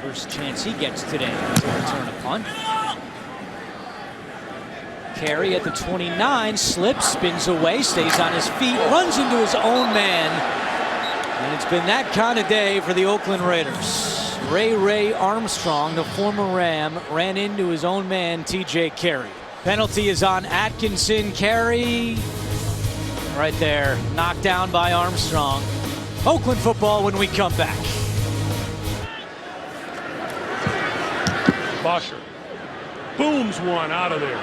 First chance he gets today to return a punt. Carey at the 29, slips, spins away, stays on his feet, runs into his own man. And it's been that kind of day for the Oakland Raiders. Ray Armstrong, the former Ram, ran into his own man, TJ Carey. Penalty is on Atkinson. Carey, right there, knocked down by Armstrong. Oakland football when we come back. Bosher booms one out of there.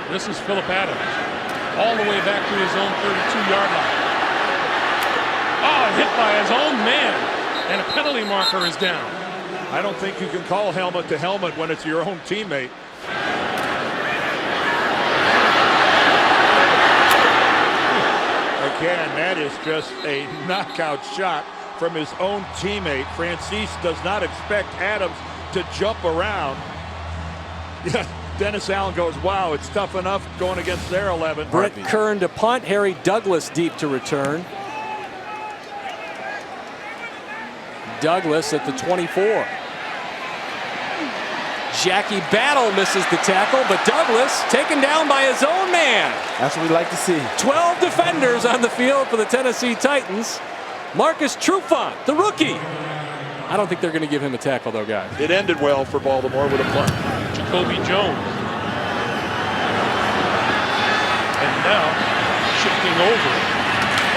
This is Phillip Adams all the way back to his own 32-yard line. Oh, hit by his own man, and a penalty marker is down. I don't think you can call helmet to helmet when it's your own teammate. Again, that is just a knockout shot from his own teammate. Francis does not expect Adams to jump around. Yeah, Dennis Allen goes, wow, it's tough enough going against their 11. Brett Kern to punt, Harry Douglas deep to return. Douglas at the 24. Jackie Battle misses the tackle, but Douglas taken down by his own man. That's what we like to see. 12 defenders on the field for the Tennessee Titans. Marcus Trufant, the rookie. I don't think they're going to give him a tackle, though, guys. It ended well for Baltimore with a punt. Jacoby Jones. And now shifting over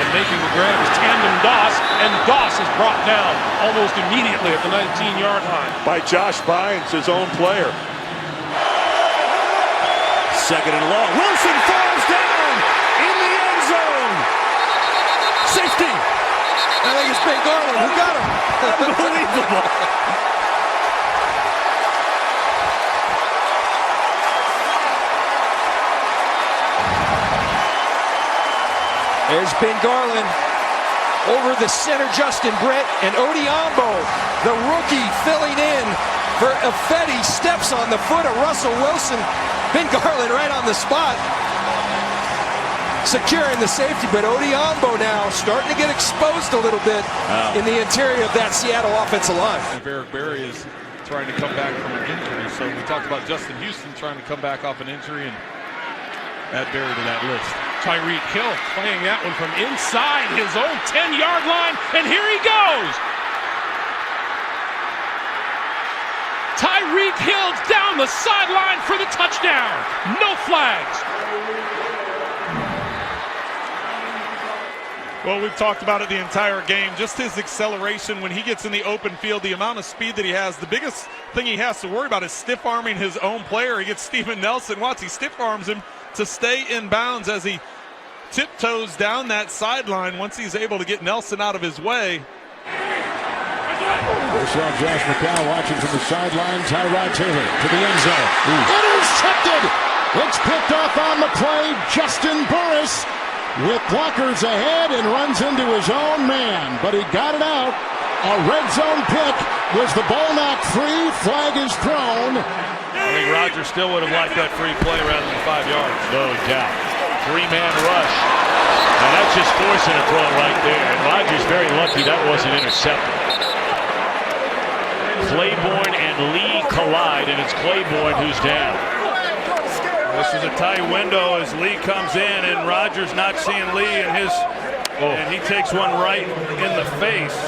and making the grab is Tandem Doss, and Doss is brought down almost immediately at the 19-yard line. By Josh Bynes, his own player. Second and long. Wilson falls down in the end zone. Safety. I think it's Ben Garland who got him. Unbelievable. There's Ben Garland over the center, Justin Britt, and Odiombo, the rookie, filling in for Effetti, steps on the foot of Russell Wilson. Ben Garland right on the spot, securing the safety, but Odiombo now starting to get exposed a little bit in the interior of that Seattle offensive line. If Eric Berry is trying to come back from an injury, so we talked about Justin Houston trying to come back off an injury, and add Berry to that list. Tyreek Hill playing that one from inside his own 10-yard line, and here he goes. Tyreek Hill down the sideline for the touchdown. No flags. Well, we've talked about it the entire game. Just his acceleration when he gets in the open field, the amount of speed that he has. The biggest thing he has to worry about is stiff-arming his own player. He gets Steven Nelson. Watch, he stiff-arms him to stay in bounds as he tiptoes down that sideline once he's able to get Nelson out of his way. We saw Josh McCown watching from the sideline. Tyrod Taylor to the end zone. Intercepted! It's picked off on the play. Justin Burris with blockers ahead and runs into his own man, but he got it out. A red zone pick. Was the ball knocked free? Flag is thrown. I think Rodgers still would have liked that free play rather than 5 yards. No doubt. Three-man rush. And that's just forcing a throw right there. And Rodgers very lucky that wasn't intercepted. Claiborne and Lee collide, and it's Claiborne who's down. This is a tight window as Lee comes in, and Rodgers not seeing Lee, and and he takes one right in the face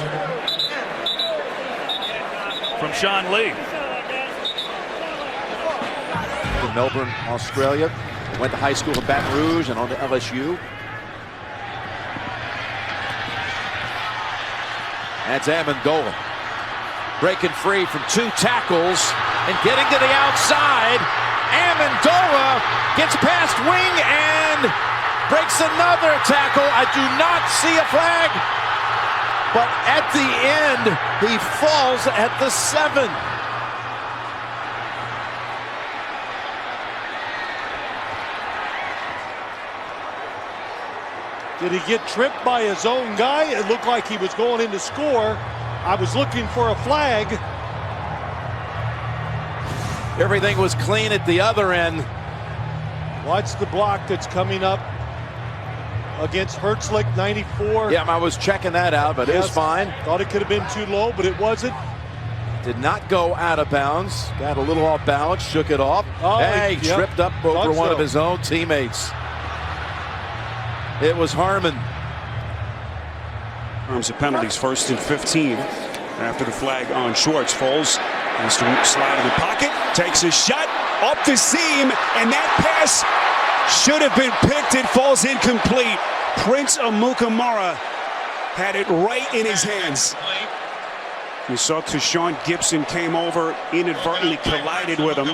from Sean Lee. From Melbourne, Australia. Went to high school in Baton Rouge and on to LSU. That's Amendola. Breaking free from two tackles and getting to the outside. Amendola gets past wing and breaks another tackle. I do not see a flag, but at the end, he falls at the 7. Did he get tripped by his own guy? It looked like he was going in to score. I was looking for a flag. Everything was clean at the other end. Watch the block that's coming up against Hertzlick, 94. Yeah, I was checking that out, but it was fine. Thought it could have been too low, but it wasn't. Did not go out of bounds. Got a little off balance, shook it off. Oh, hey, yep. tripped up over Thought one so. of his own teammates. It was Harmon. Terms of penalties, 1st and 15 after the flag on Schwartz. Foles has to slide in the pocket, takes a shot up the seam, and that pass should have been picked. It falls incomplete. Prince Amukamara had it right in his hands. You saw Tashawn Gibson came over, inadvertently collided with him,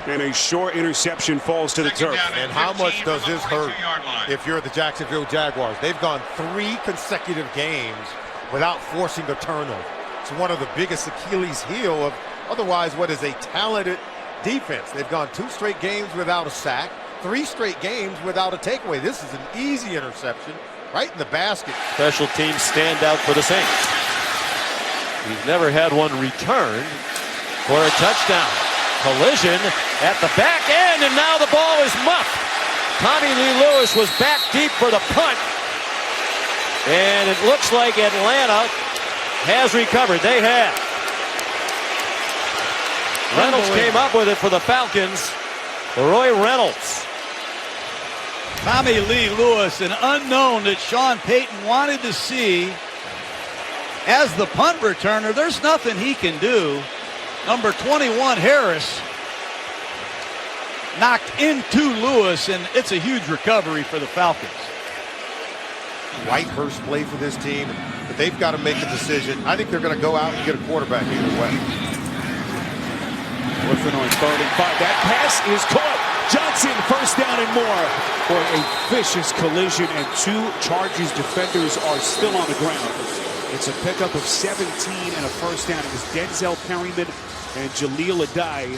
and a short interception falls to the turf. And how much does this hurt if you're the Jacksonville Jaguars? They've gone 3 consecutive games without forcing a turnover. It's one of the biggest Achilles heel of otherwise what is a talented defense. They've gone 2 straight games without a sack, 3 straight games without a takeaway. This is an easy interception right in the basket. Special teams stand out for the Saints. He's never had one returned for a touchdown. Collision at the back end, and now the ball is muffed. Tommy Lee Lewis was back deep for the punt. And it looks like Atlanta has recovered. They have. Reynolds came up with it for the Falcons. Roy Reynolds. Tommy Lee Lewis, an unknown that Sean Payton wanted to see as the punt returner. There's nothing he can do. Number 21, Harris, knocked into Lewis, and it's a huge recovery for the Falcons. Whitehurst play for this team, but they've got to make a decision. I think they're going to go out and get a quarterback either way. Griffin on 3rd and 5. That pass is caught. Johnson, 1st down and more for a vicious collision, and 2 Chargers defenders are still on the ground. It's a pickup of 17 and a 1st down. It was Denzel Perryman and Jaleel Adai,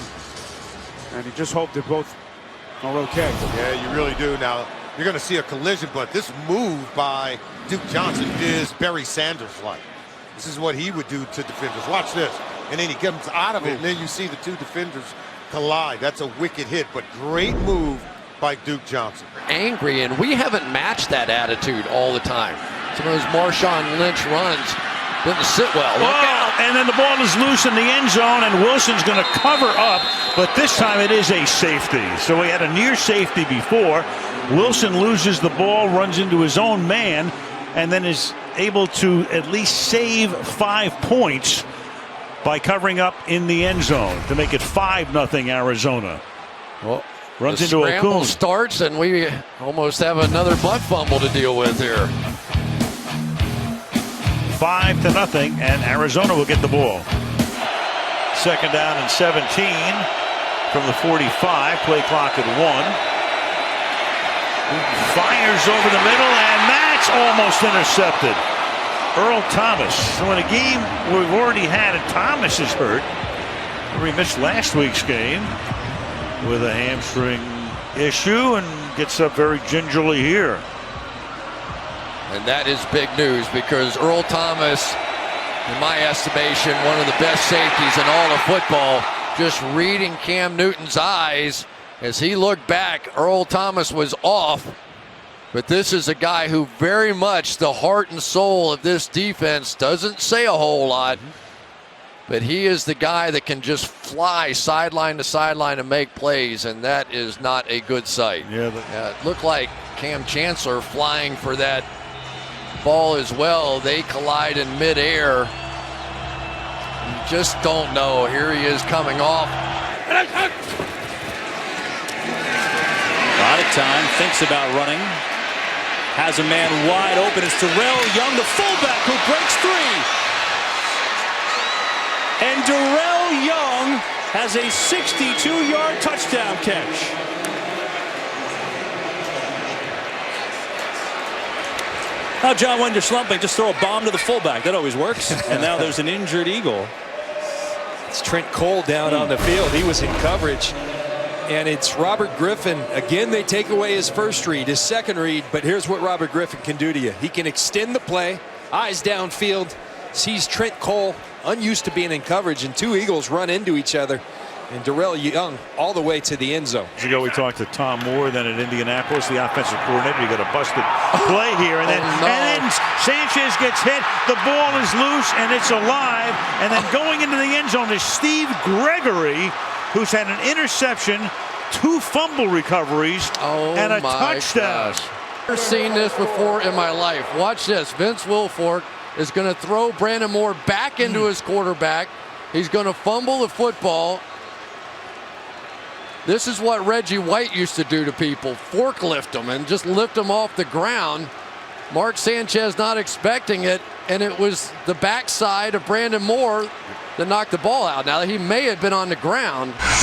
and you just hope they're both are okay. Yeah, you really do. Now, you're going to see a collision, but this move by Duke Johnson is Barry Sanders-like. This is what he would do to defenders. Watch this. And then he comes out of it, and then you see the 2 defenders collide. That's a wicked hit, but great move by Duke Johnson. Angry, and we haven't matched that attitude all the time. Some of those Marshawn Lynch runs didn't sit well. Look out. And then the ball is loose in the end zone, and Wilson's going to cover up, but this time it is a safety. So we had a near safety before. Wilson loses the ball, runs into his own man, and then is able to at least save 5 points by covering up in the end zone to make it 5-0 Arizona. Well, runs the into a scramble coon. starts, and we almost have another butt fumble to deal with here. 5-0, and Arizona will get the ball. 2nd down and 17 from the 45. Play clock at 1. Fires over the middle, and that's almost intercepted. Earl Thomas. So in a game we've already had, and Thomas is hurt. We missed last week's game with a hamstring issue and gets up very gingerly here. And that is big news because Earl Thomas, in my estimation, one of the best safeties in all of football, just reading Cam Newton's eyes as he looked back. Earl Thomas was off. But this is a guy who very much the heart and soul of this defense. Doesn't say a whole lot, but he is the guy that can just fly sideline to sideline and make plays, and that is not a good sight. Yeah, it looked like Cam Chancellor flying for that ball as well. They collide in midair. You just don't know. Here he is coming off. A lot of time, thinks about running. Has a man wide open. It's Darrell Young, the fullback, who breaks 3. And Darrell Young has a 62-yard touchdown catch. Now, John, when you're slumping, just throw a bomb to the fullback. That always works. And now there's an injured Eagle. It's Trent Cole down on the field. He was in coverage. And it's Robert Griffin. Again, they take away his first read, his second read, but here's what Robert Griffin can do to you. He can extend the play, eyes downfield, sees Trent Cole, unused to being in coverage, and 2 Eagles run into each other. And Darrell Young all the way to the end zone. Years ago, we talked to Tom Moore, then at Indianapolis, the offensive coordinator. You got a busted play here, and then Sanchez gets hit. The ball is loose, and it's alive. And then going into the end zone is Steve Gregory, who's had an interception, 2 fumble recoveries, and a touchdown. Never seen this before in my life. Watch this. Vince Wilfork is going to throw Brandon Moore back into his quarterback. He's going to fumble the football. This is what Reggie White used to do to people, forklift them and just lift them off the ground. Mark Sanchez not expecting it, and it was the backside of Brandon Moore that knocked the ball out. Now, he may have been on the ground. 16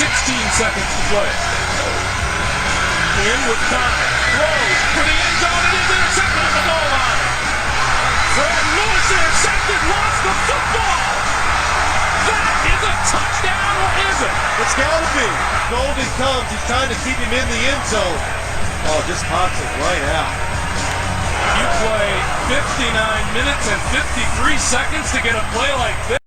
seconds to play. In with time. Throws for the end zone. It is intercepted at the goal line. Fred Lewis intercepted, lost the football. That is a touchdown, or is it? It's got to be. Golden comes. He's trying to keep him in the end zone. Oh, just pops it right out. You play 59 minutes and 53 seconds to get a play like this.